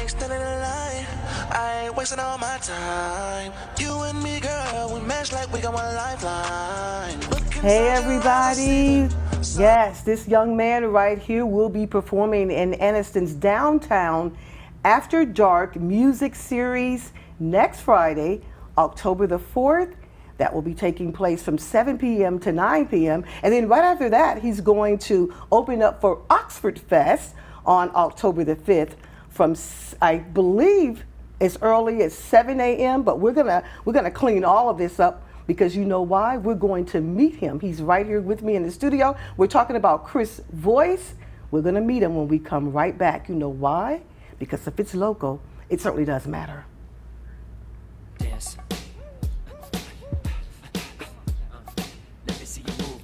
ain't standing in line. I ain't wasting all my time. You and me, girl, we match like we got one lifeline. Hey everybody. Yes, this young man right here will be performing in Anniston's Downtown After Dark music series next Friday, October the 4th. That will be taking place from 7 p.m. to 9 p.m. And then right after that, he's going to open up for Oxford Fest on October the 5th from, I believe, as early as 7 a.m. But we're gonna clean all of this up because you know why? We're going to meet him. He's right here with me in the studio. We're talking about Chris Voice. We're gonna meet him when we come right back. You know why? Because if it's local, it certainly does matter. Yes. Let me see you move.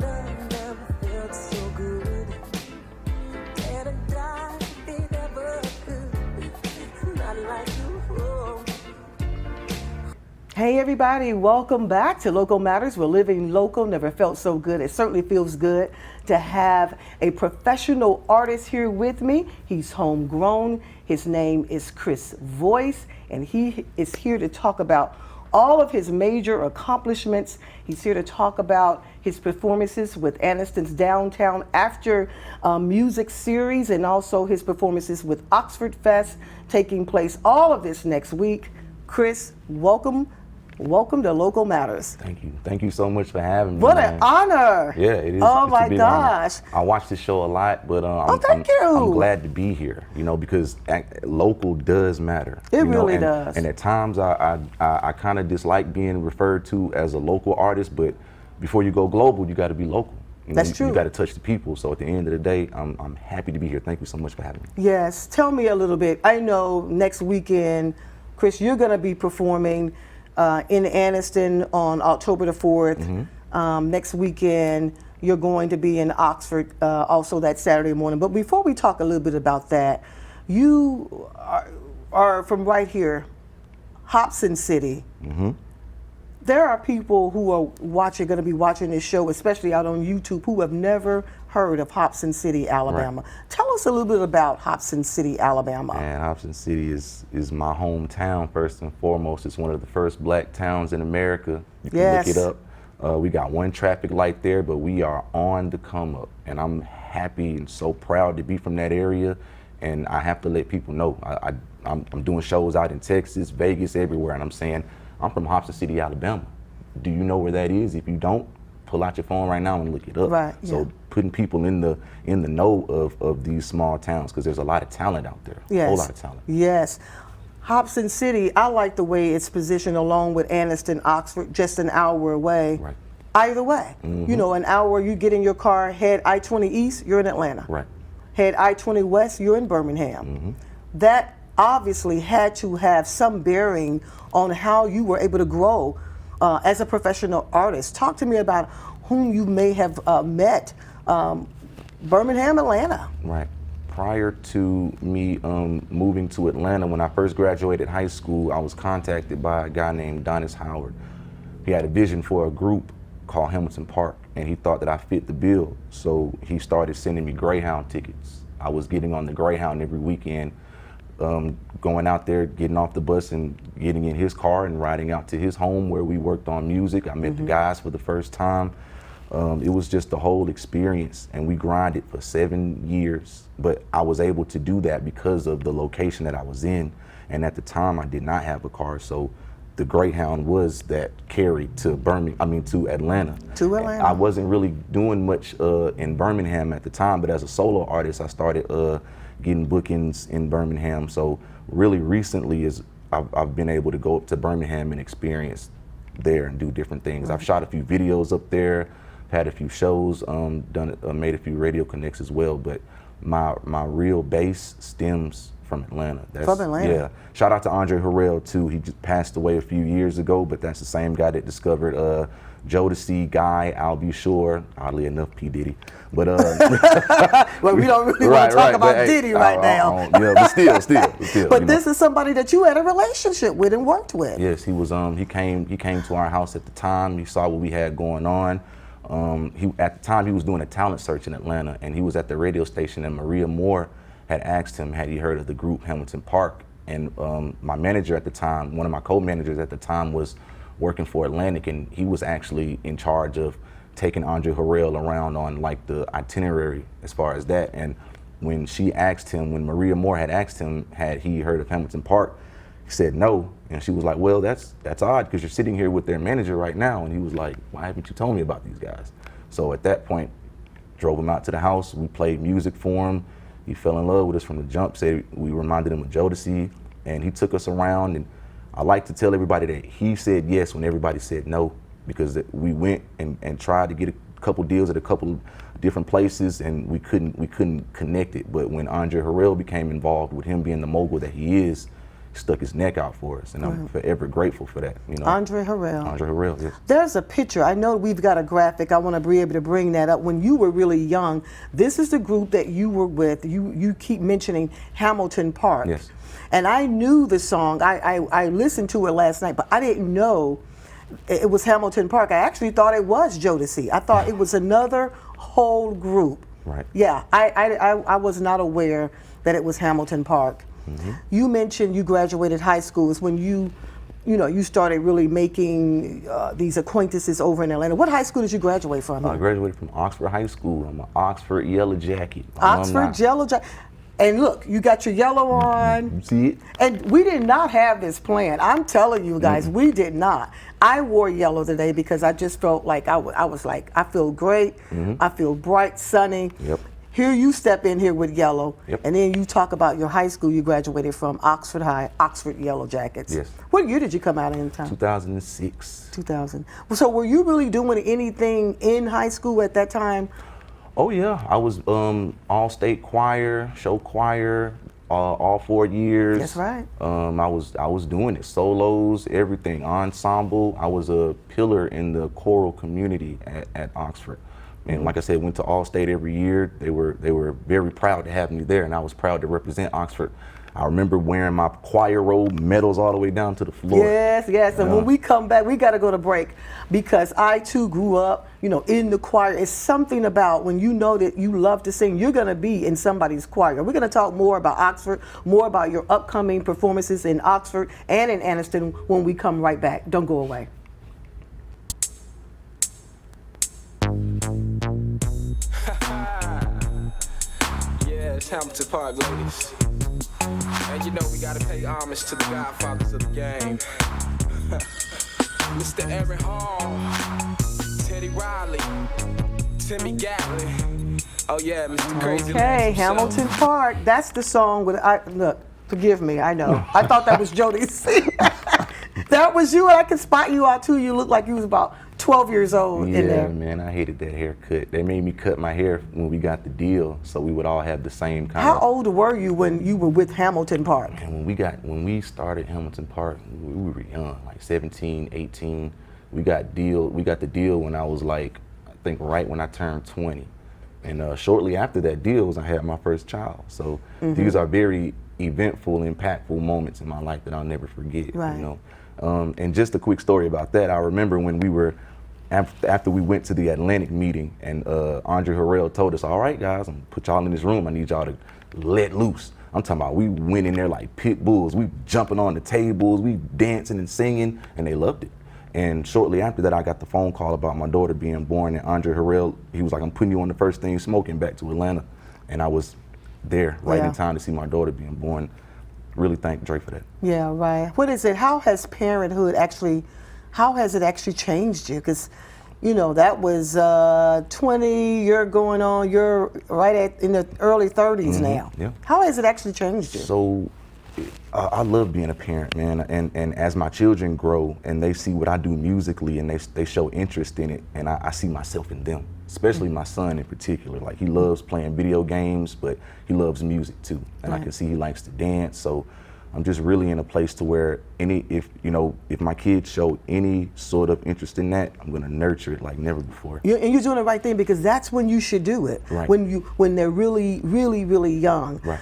Love never felt so good. Can't I die if it never could. Not like you. Hey everybody, welcome back to Local Matters. We're living local, never felt so good. It certainly feels good to have a professional artist here with me. He's homegrown. His name is Chris Voice, and he is here to talk about all of his major accomplishments. He's here to talk about his performances with Anniston's Downtown After music series, and also his performances with Oxford Fest taking place all of this next week. Chris, welcome. Welcome to Local Matters. Thank you. Thank you so much for having me. What man. an honor. Yeah, it is. Oh it's my a big gosh. honor. I watch this show a lot, but thank you. I'm glad to be here, because local does matter. It you know, really and, does. And at times I kind of dislike being referred to as a local artist, but before you go global, you got to be local. That's true. You got to touch the people. So at the end of the day, I'm happy to be here. Thank you so much for having me. Yes, tell me a little bit. I know next weekend, Chris, you're going to be performing in Anniston on October the 4th. Mm-hmm. Next weekend, you're going to be in Oxford also that Saturday morning. But before we talk a little bit about that, you are from right here, Hobson City. Mm-hmm. There are people who are going to be watching this show, especially out on YouTube, who have never heard of Hobson City, Alabama. Right. Tell us a little bit about Hobson City, Alabama. Man, Hobson City is my hometown first and foremost. It's one of the first black towns in America. You can Yes. look it up. We got one traffic light there, but we are on the come up. And I'm happy and so proud to be from that area. And I have to let people know. I'm doing shows out in Texas, Vegas, everywhere, and I'm saying, I'm from Hobson City, Alabama. Do you know where that is? If you don't, pull out your phone right now and look it up. Right, So yeah. putting people in the know of these small towns, because there's a lot of talent out there. Yes. A whole lot of talent. Yes. Hobson City, I like the way it's positioned along with Anniston, Oxford, just an hour away. Right. Either way. Mm-hmm. You know, an hour, you get in your car, head I-20 East, you're in Atlanta. Right. Head I-20 West, you're in Birmingham. Mm-hmm. That obviously had to have some bearing on how you were able to grow as a professional artist. Talk to me about whom you may have met, Birmingham, Atlanta. Right. Prior to me moving to Atlanta, when I first graduated high school, I was contacted by a guy named Donis Howard. He had a vision for a group called Hamilton Park, and he thought that I fit the bill. So he started sending me Greyhound tickets. I was getting on the Greyhound every weekend, going out there, getting off the bus and getting in his car and riding out to his home where we worked on music. I met the guys for the first time. It was just the whole experience, and we grinded for 7 years. But I was able to do that because of the location that I was in. And at the time, I did not have a car, so the Greyhound was that carry to to Atlanta. To Atlanta. I wasn't really doing much in Birmingham at the time, but as a solo artist, I started getting bookings in Birmingham. So really recently I've been able to go up to Birmingham and experience there and do different things. I've shot a few videos up there, had a few shows, made a few radio connects as well, but my real base stems from Atlanta. From Atlanta. Yeah. Shout out to Andre Harrell too. He just passed away a few years ago, but that's the same guy that discovered Jodeci, Guy, I'll Be Sure, oddly enough, P. Diddy. But well, we don't really want to talk about but, Diddy right now. Yeah, but still. But this is somebody that you had a relationship with and worked with. Yes, he was. He came to our house at the time. He saw what we had going on. He at the time he was doing a talent search in Atlanta, and he was at the radio station, and Maria Moore had asked him had he heard of the group Hamilton Park. And my manager at the time, one of my co-managers at the time, was working for Atlantic, and he was actually in charge of taking Andre Harrell around on like the itinerary as far as that. And when she asked him, when Maria Moore had asked him had he heard of Hamilton Park, he said no. And she was like, well, that's odd, because you're sitting here with their manager right now. And he was like, why haven't you told me about these guys? So at that point, drove him out to the house. We played music for him. He fell in love with us from the jump. Said we reminded him of Jodeci, and he took us around. And I like to tell everybody that he said yes when everybody said no, because we went and tried to get a couple deals at a couple different places, and we couldn't connect it. But when Andre Harrell became involved, with him being the mogul that he is, he stuck his neck out for us, and I'm forever grateful for that. You know, Andre Harrell. Andre Harrell, yes. There's a picture. I know we've got a graphic. I want to be able to bring that up. When you were really young, this is the group that you were with. You keep mentioning Hamilton Park. Yes. And I knew the song. I listened to it last night, but I didn't know it was Hamilton Park. I actually thought it was Jodeci. I thought it was another whole group. Right. Yeah, I was not aware that it was Hamilton Park. Mm-hmm. You mentioned you graduated high school. Is when you started really making these acquaintances over in Atlanta. What high school did you graduate from? I graduated from Oxford High School. I'm an Oxford Yellow Jacket. Oxford Yellow Jacket. And look, you got your yellow on. You see it? And we did not have this plan. I'm telling you guys, we did not. I wore yellow today because I just felt like I was like, I feel great. I feel bright, sunny. Yep. Here you step in here with yellow, Yep. and then you talk about your high school. You graduated from Oxford High, Oxford Yellow Jackets. Yes. What year did you come out in town? 2006. 2000. So were you really doing anything in high school at that time? Oh yeah, I was all-state choir, show choir, all 4 years. That's right. I was doing it, solos, everything, ensemble. I was a pillar in the choral community at Oxford. And like I said, went to All-State every year. They were very proud to have me there, and I was proud to represent Oxford. I remember wearing my choir robe, medals all the way down to the floor. Yes, yes. And when we come back, we got to go to break, because I too grew up, in the choir. It's something about when you know that you love to sing, you're going to be in somebody's choir. We're going to talk more about Oxford, more about your upcoming performances in Oxford and in Anniston when we come right back. Don't go away. Yeah, it's Hamilton Park, ladies. And we gotta pay homage to the godfathers of the game. Mr. Aaron Hall, Teddy Riley, Timmy Gatlin. Oh yeah, Mr. Crazy. Okay, Hamilton Park. That's the song with look, forgive me, I know. I thought that was Jodeci. That was you, and I could spot you out too. You looked like you was about 12 years old in there. Yeah, man, I hated that haircut. They made me cut my hair when we got the deal, so we would all have the same kind of. How old were you when you were with Hamilton Park? And when we started Hamilton Park, we were young, like 17, 18. We got the deal when I was like, I think right when I turned 20. And shortly after that deal I had my first child. So these are very eventful, impactful moments in my life that I'll never forget. Right. And just a quick story about that. I remember when we were, after we went to the Atlantic meeting, and Andre Harrell told us, all right, guys, I'm gonna put y'all in this room. I need y'all to let loose. I'm talking about we went in there like pit bulls. We jumping on the tables, we dancing and singing, and they loved it. And shortly after that, I got the phone call about my daughter being born, and Andre Harrell, he was like, I'm putting you on the first thing smoking back to Atlanta. And I was there right in time to see my daughter being born. Really thank Dre for that. Yeah, right. What is it? How has parenthood actually changed you? Because, that was 20, you're going on, you're right in the early 30s now. Yeah. How has it actually changed you? So, I love being a parent, man. And as my children grow and they see what I do musically and they show interest in it, and I see myself in them, especially my son in particular. Like, he loves playing video games, but he loves music too. And I can see he likes to dance. So I'm just really in a place to where if my kids show any sort of interest in that, I'm gonna nurture it like never before. And you're doing the right thing, because that's when you should do it. Right. When they're really, really, really young. Right.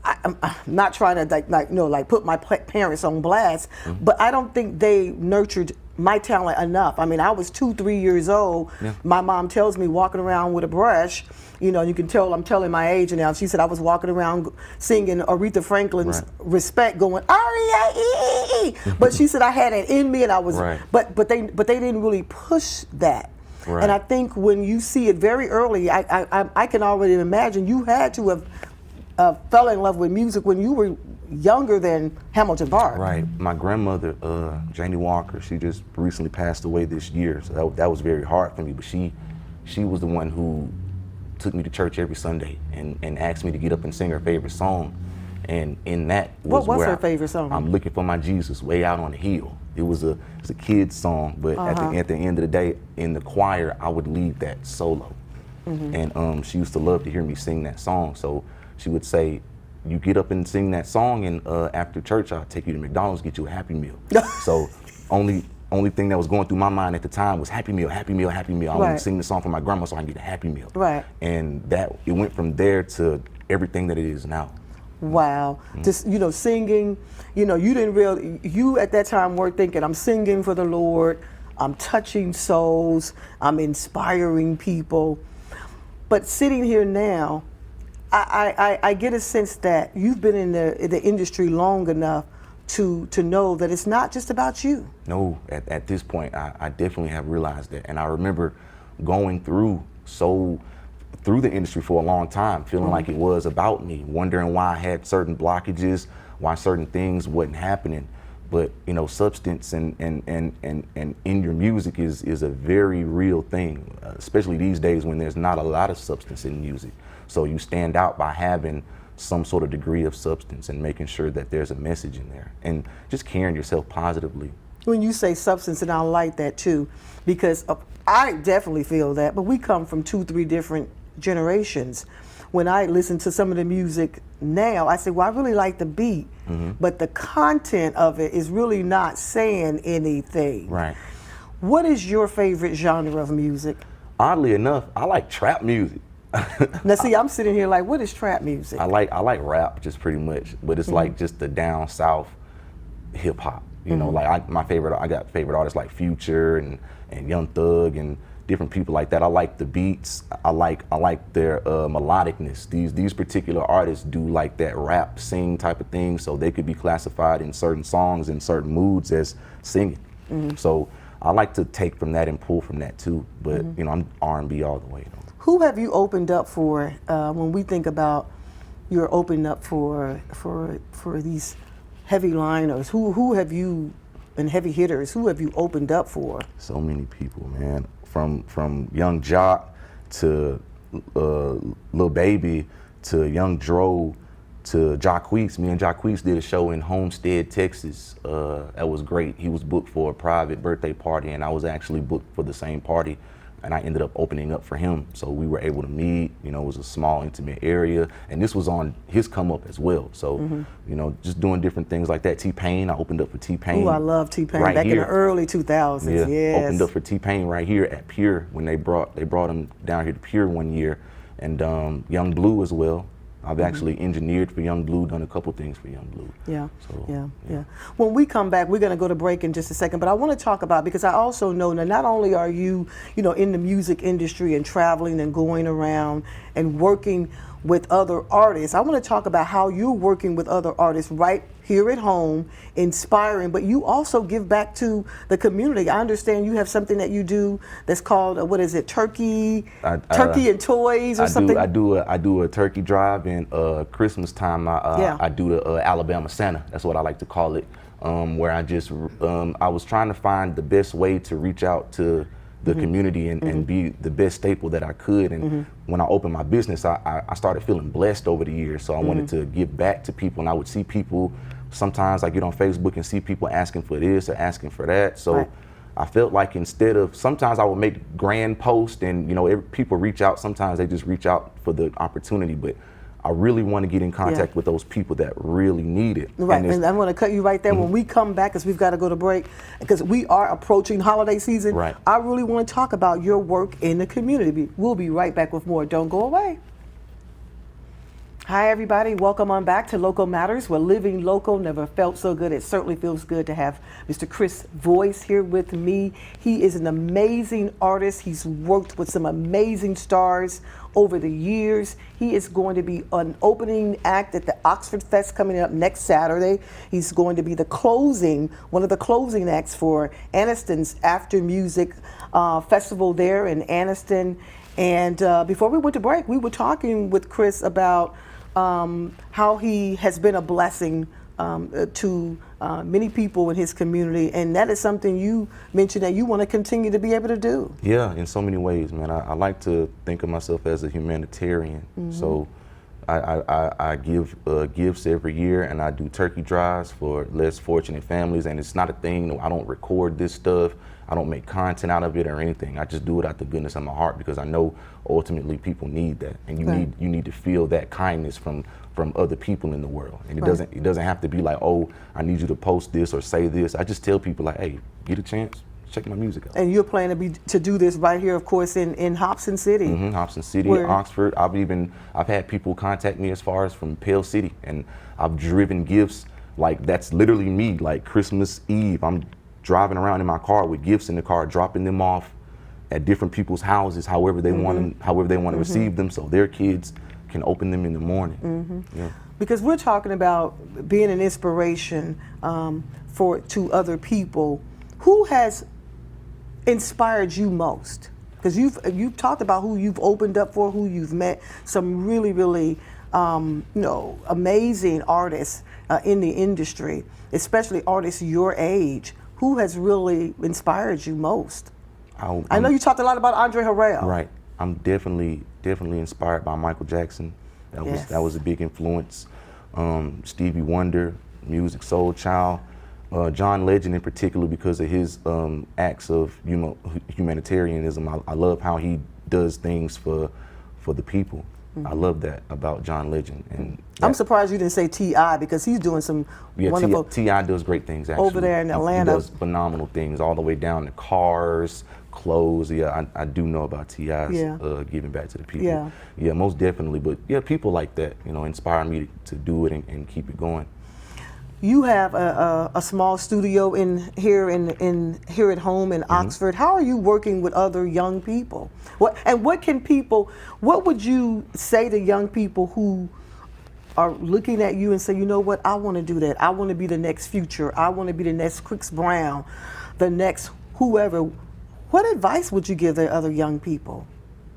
I'm not trying to put my parents on blast, but I don't think they nurtured my talent enough. I mean, I was 2, 3 years old. Yeah. My mom tells me walking around with a brush. You know, you can tell I'm telling my age now. She said I was walking around singing Aretha Franklin's Right. "Respect," going R-E-A-E-E. But she said I had it in me, and I was. Right. But they didn't really push that. Right. And I think when you see it very early, I can already imagine you had to have fell in love with music when you were younger than Hamilton Park. Right. My grandmother, Janie Walker, she just recently passed away this year, so that was very hard for me. But she was the one who took me to church every Sunday and asked me to get up and sing her favorite song. And in that was What was where her favorite song? I'm looking for my Jesus way out on the hill. It was a kid's song, but at the end of the day, in the choir, I would lead that solo. And she used to love to hear me sing that song. So she would say, "You get up and sing that song, and after church, I'll take you to McDonald's, get you a Happy Meal." So only thing that was going through my mind at the time was Happy Meal, Happy Meal, Happy Meal. I want Right. to sing the song for my grandma so I can get a Happy Meal. Right. And that it went from there to everything that it is now. Wow. Just, you know, singing, you know, you at that time weren't thinking, I'm singing for the Lord, I'm touching souls, I'm inspiring people. But sitting here now, I get a sense that you've been in the industry long enough to know that it's not just about you. No, at this point, I definitely have realized that. And I remember going through the industry for a long time, feeling like it was about me, wondering why I had certain blockages, why certain things wasn't happening. But you know, substance and in your music is a very real thing, especially these days when there's not a lot of substance in music. So you stand out by having some sort of degree of substance and making sure that there's a message in there and just carrying yourself positively. When you say substance, and I like that too, because I definitely feel that, but we come from 2, 3 different generations. When I listen to some of the music now, I say, well, I really like the beat, but the content of it is really not saying anything. Right. What is your favorite genre of music? Oddly enough, I like trap music. Now see, I'm sitting here like, what is trap music? I like rap just pretty much, but it's like just the down south hip hop. You know, like I got favorite artists like Future and Young Thug and different people like that. I like the beats. I like their melodicness. These particular artists do like that rap sing type of thing, so they could be classified in certain songs and certain moods as singing. So I like to take from that and pull from that too. But you know, I'm R&B all the way though. Who have you opened up for when we think about you're opening up for these heavy liners? Who have you, and heavy hitters, who have you opened up for? So many people, man. From Young Jock to Lil Baby to Young Dro to Jacquees. Me and Jacquees did a show in Homestead, Texas. That was great. He was booked for a private birthday party, and I was actually booked for the same party. And I ended up opening up for him. So we were able to meet, you know, it was a small, intimate area. And this was on his come up as well. So, you know, just doing different things like that. T-Pain, I opened up for T-Pain. Oh, I love T-Pain, right back here. in the early 2000s, Yeah, yes. opened up for T-Pain right here at Pure when they brought him down here to Pure one year. And Young Blue as well. I've actually engineered for Young Blue, done a couple things for Young Blue. Yeah, So, yeah. When we come back, we're going to go to break in just a second, but I want to talk about, because I also know that not only are you, you know, in the music industry and traveling and going around and working with other artists, I want to talk about how you're working with other artists right here at home, inspiring, but you also give back to the community. I understand you have something that you do that's called, what is it, Turkey and Toys or something? I do a turkey drive, and Christmas time I do the Alabama Santa. That's what I like to call it, where I was trying to find the best way to reach out to the community and be the best staple that I could. And when I opened my business, I started feeling blessed over the years. So I wanted to give back to people, and I would see people, sometimes I get on Facebook and see people asking for this or asking for that. So I felt like instead of, sometimes I would make grand posts and, you know, people reach out, sometimes they just reach out for the opportunity, but I really want to get in contact with those people that really need it. Right, and I'm going to cut you right there. When we come back, because we've got to go to break, because we are approaching holiday season, Right. I really want to talk about your work in the community. We'll be right back with more. Don't go away. Hi, everybody. Welcome on back to Local Matters. We're living local. Never felt so good. It certainly feels good to have Mr. Chris Voice here with me. He is an amazing artist. He's worked with some amazing stars over the years. He is going to be an opening act at the Oxford Fest coming up next Saturday. He's going to be one of the closing acts for Anniston's After Music Festival there in Anniston. And before we went to break, we were talking with Chris about how he has been a blessing to many people in his community, and that is something you mentioned that you want to continue to be able to do. Yeah, in so many ways, man. I like to think of myself as a humanitarian. So I give gifts every year, and I do turkey drives for less fortunate families. And it's not a thing. I don't record this stuff. I don't make content out of it or anything. I just do it out the goodness of my heart because I know ultimately people need that, and you need to feel that kindness from other people in the world. And it doesn't have to be like, oh, I need you to post this or say this. I just tell people like, hey, get a chance, check my music out. And you're planning to do this right here, of course, in Hobson City. Hobson City, Oxford. I've had people contact me as far as from Pale City, and I've driven gifts like that's literally me. Like Christmas Eve, I'm driving around in my car with gifts in the car, dropping them off at different people's houses, however they want to receive them, so their kids can open them in the morning. Yeah. Because we're talking about being an inspiration to other people. Who has inspired you most? Because you've talked about who you've opened up for, who you've met, some really amazing artists in the industry, especially artists your age. Who has really inspired you most? I know you talked a lot about Andre Harrell. Right. I'm definitely inspired by Michael Jackson. That was a big influence. Stevie Wonder, Music Soul Child, John Legend in particular because of his acts of humanitarianism. I love how he does things for the people. I love that about John Legend. And I'm surprised you didn't say T.I. because he's doing some wonderful. T.I. does great things actually. Over there in Atlanta. He does phenomenal things all the way down to cars, clothes. Yeah, I do know about T.I.'s giving back to the people. Yeah, most definitely. But yeah, people like that, inspire me to do it and keep it going. You have a small studio here at home in Oxford. How are you working with other young people? What would you say to young people who are looking at you and say, you know what, I want to do that. I want to be the next Future. I want to be the next Chris Brown, the next whoever. What advice would you give the other young people?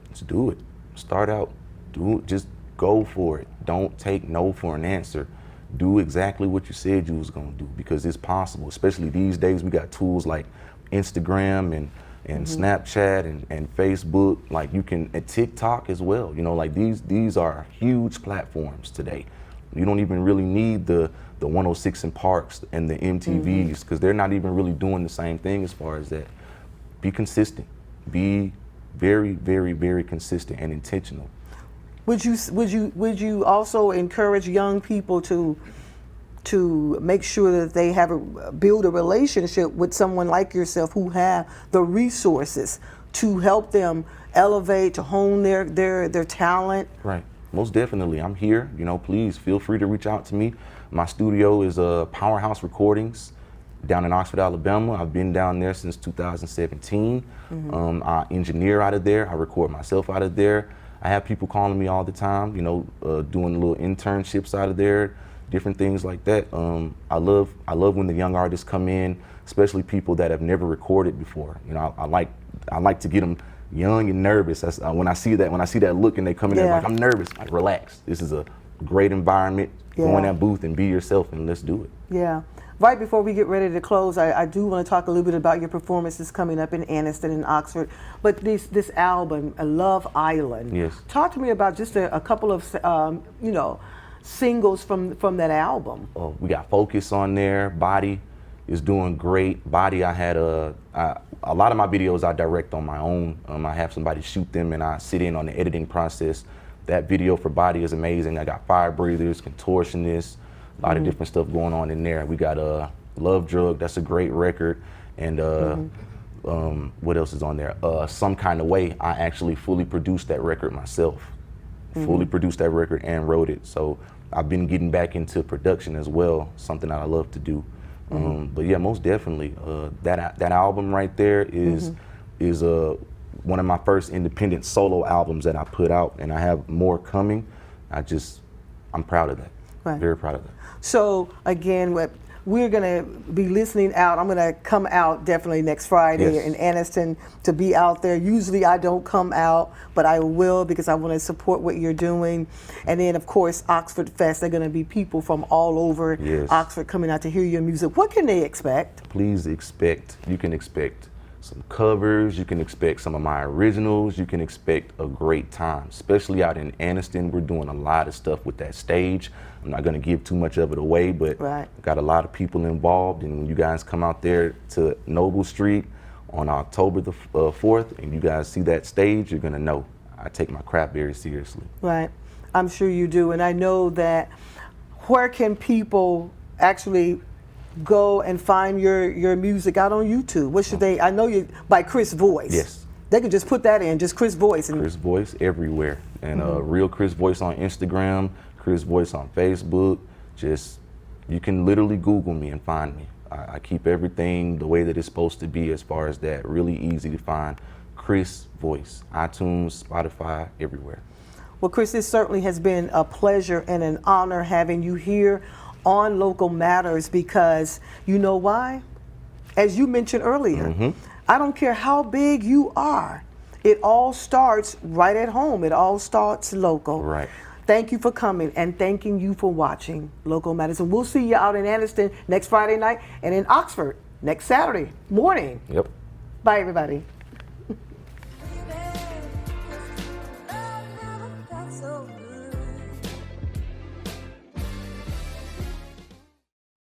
Just do it. Start out. Do it. Just go for it. Don't take no for an answer. Do exactly what you said you was gonna do because it's possible. Especially these days, we got tools like Instagram and Snapchat and Facebook. Like and TikTok as well. Like these are huge platforms today. You don't even really need the 106 in Parks and the MTVs because they're not even really doing the same thing as far as that. Be consistent. Be very, very, very consistent and intentional. Would you also encourage young people to make sure that they build a relationship with someone like yourself who have the resources to help them elevate, to hone their talent? Right. Most definitely. I'm here. Please feel free to reach out to me. My studio is Powerhouse Recordings down in Oxford, Alabama. I've been down there since 2017. I engineer out of there. I record myself out of there. I have people calling me all the time, doing little internships out of there, different things like that. I love when the young artists come in, especially people that have never recorded before. I like to get them young and nervous. That's, when I see that look and they come in there like, I'm nervous. Like, relax. This is a great environment. Go in that booth and be yourself and let's do it. Yeah. Right before we get ready to close, I do want to talk a little bit about your performances coming up in Anniston and Oxford. But this album, Love Island. Yes. Talk to me about just a couple of singles from that album. Oh, we got Focus on there. Body is doing great. Body, I had a lot of my videos I direct on my own. I have somebody shoot them and I sit in on the editing process. That video for Body is amazing. I got Fire Breathers, Contortionists, a lot of different stuff going on in there. We got Love Drug, that's a great record. And what else is on there? Some Kind of Way, I actually fully produced that record myself. fully produced that record and wrote it. So I've been getting back into production as well, something that I love to do. But yeah, most definitely, that album right there is one of my first independent solo albums that I put out, and I have more coming. I'm proud of that. Right. Very proud of that. So again, we're going to be listening out. I'm going to come out definitely next Friday Yes. in Anniston to be out there. Usually I don't come out, but I will because I want to support what you're doing. And then, of course, Oxford Fest. There are going to be people from all over Yes. Oxford coming out to hear your music. What can they expect? Please you can expect some covers, you can expect some of my originals, you can expect a great time, especially out in Anniston. We're doing a lot of stuff with that stage. I'm not gonna give too much of it away, but Right. got a lot of people involved, and when you guys come out there to Noble Street on October the 4th, and you guys see that stage, you're gonna know I take my craft very seriously. Right. I'm sure you do. And I know that where can people actually go and find your music out on YouTube? What should they? I know you by Chris Voice. Yes. They can just put that in, just Chris Voice. And Chris Voice everywhere, and real Chris Voice on Instagram, Chris Voice on Facebook. You can literally Google me and find me. I keep everything the way that it's supposed to be as far as that. Really easy to find. Chris Voice, iTunes, Spotify, everywhere. Well, Chris, this certainly has been a pleasure and an honor having you here on Local Matters, because you know why? As you mentioned earlier, I don't care how big you are. It all starts right at home. It all starts local. Right. Thank you for coming, and thanking you for watching Local Matters. And we'll see you out in Anniston next Friday night and in Oxford next Saturday morning. Yep. Bye, everybody.